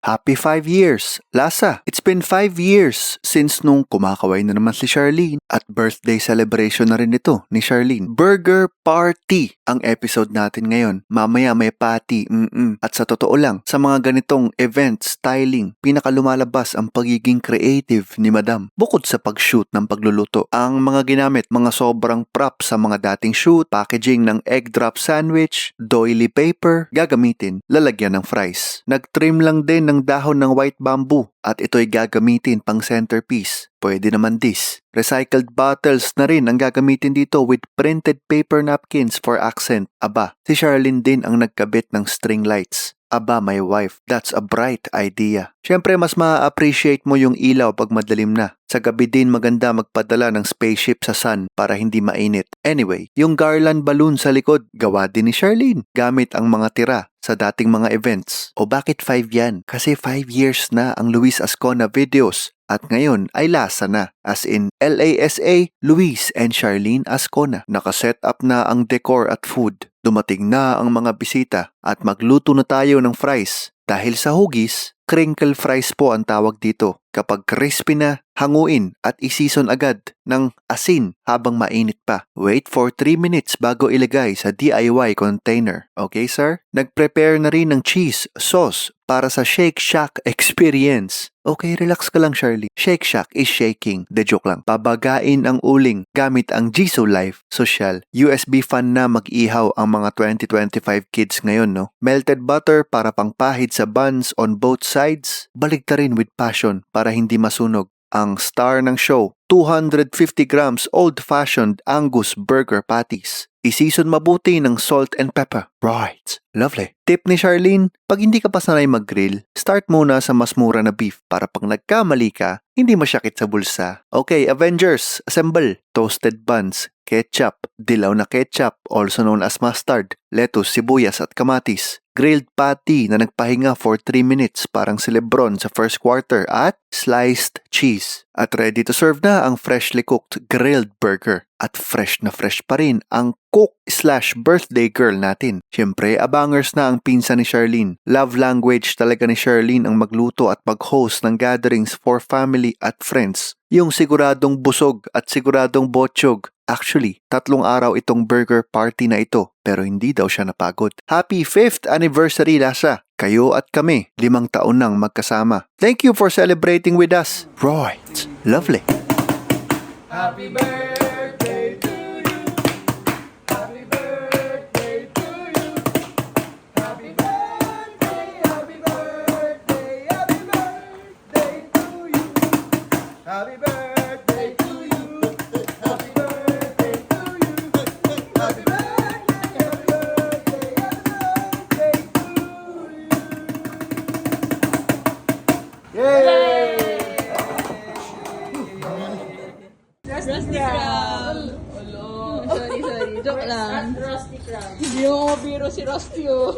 Happy 5 years! Lasa, it's been 5 years since nung kumakaway na naman si Charlene at birthday celebration na rin ito ni Charlene. Burger Party ang episode natin ngayon. Mamaya may party, At sa totoo lang, sa mga ganitong event, styling, pinakalumalabas ang pagiging creative ni Madam. Bukod sa pag-shoot ng pagluluto, ang mga ginamit, mga sobrang props sa mga dating shoot, packaging ng egg drop sandwich, doily paper, gagamitin, lalagyan ng fries. Nag-trim lang din ng dahon ng white bamboo at ito'y gagamitin pang centerpiece. Pwede naman this. Recycled bottles na rin ang gagamitin dito with printed paper napkins for accent. Aba, si Charlene din ang nagkabit ng string lights. Aba, my wife, that's a bright idea. Siyempre, mas ma-appreciate mo yung ilaw pag madilim na. Sa gabi din maganda magpadala ng spaceship sa sun para hindi mainit. Anyway, yung garland balloon sa likod, gawa din ni Charlene. Gamit ang mga tira sa dating mga events. O bakit 5 yan? Kasi 5 years na ang Luis Ascona videos. At ngayon ay Lasa na, as in LASA, Luis and Charlene Ascona. Nakaset up na ang decor at food. Dumating na ang mga bisita at magluto na tayo ng fries. Dahil sa hugis, crinkle fries po ang tawag dito. Kapag crispy na, hanguin at isison agad ng asin habang mainit pa. Wait for 3 minutes bago ilagay sa DIY container. Okay, sir? Nag-prepare na rin ng cheese sauce para sa Shake Shack experience. Okay, relax ka lang, Charlie. Shake Shack is shaking. De joke lang. Pabagain ang uling gamit ang Jisoo Life Social. USB fan na mag-ihaw ang mga 2025 kids ngayon, no? Melted butter para pangpahid sa buns on both sides. Baligtarin with passion para hindi masunog. Ang star ng show, 250 grams old-fashioned Angus burger patties. Isison mabuti ng salt and pepper. Right. Lovely. Tip ni Charlene, pag hindi ka pa sanay mag-grill, start muna sa mas mura na beef para pag nagkamali ka, hindi masyakit sa bulsa. Okay, Avengers, assemble. Toasted buns, ketchup, dilaw na ketchup, also known as mustard, lettuce, sibuyas at kamatis. Grilled patty na nagpahinga for 3 minutes parang si Lebron sa first quarter at sliced cheese. At ready to serve na ang freshly cooked grilled burger. At fresh na fresh pa rin ang cook/birthday girl natin. Siyempre, abangers na ang pinsan ni Charlene. Love language talaga ni Charlene ang magluto at mag-host ng gatherings for family at friends. Yung siguradong busog at siguradong botsyog. Actually, 3 araw itong burger party na ito pero hindi daw siya napagod. Happy 5th anniversary, Lasa! Kayo at kami, 5 taon nang magkasama. Thank you for celebrating with us. Right. Lovely. Happy birthday to you. Happy birthday to you. Happy birthday, happy birthday, happy birthday to you. Happy birthday to you. Happy birthday to you. Happy birthday, happy birthday, happy birthday to you. Yay! Rusty Crab. Sorry. Joke lang. Rusty Crab. Hindi mo mabiro si Rusty, oh.